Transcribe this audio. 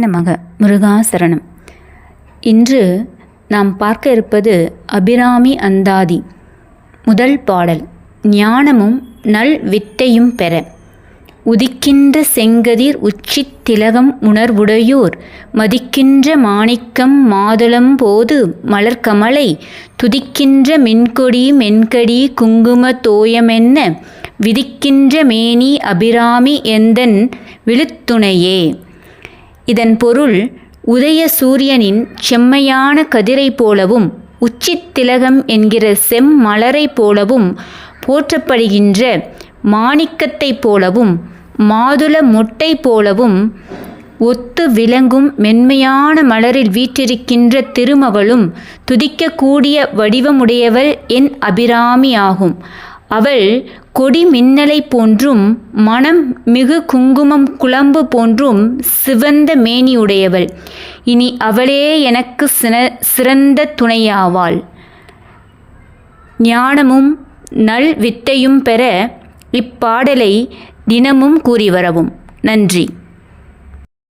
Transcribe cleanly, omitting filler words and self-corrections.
நமக. முருகாசரணம். இன்று நாம் பார்க்க இருப்பது அபிராமி அந்தாதி. முதல் பாடல். ஞானமும் நல் வித்தையும் பெற. உதிக்கின்ற செங்கதிர் உச்சித் திலகம் உணர்வுடையோர் மதிக்கின்ற மாணிக்கம் மாதுளம் போது மலர்கமலை துதிக்கின்ற மென்கொடி மென்கடி குங்கும தோயமென்ன விதிக்கின்ற மேனி அபிராமி எந்தன் விழுத்துணையே. இதன் பொருள், உதய சூரியனின் செம்மையான கதிரை போலவும் உச்சித் திலகம் என்கிற செம்மலரை போலவும் போற்றப்படுகின்ற மாணிக்கத்தைப் போலவும் மாதுள மொட்டை போலவும் ஒத்து விளங்கும் மென்மையான மலரில் வீற்றிருக்கின்ற திருமகளும் துதிக்கக்கூடிய வடிவமுடையவள் என் அபிராமி ஆகும். அவள் கொடி மின்னலை போன்றும் மனம் மிகு குங்குமம் குழம்பு போன்றும் சிவந்த மேனியுடையவள். இனி அவளே எனக்கு சிறந்த துணையாவாள். ஞானமும் நல் வித்தையும் பெற இப்பாடலை தினமும் கூறி வரவும். நன்றி.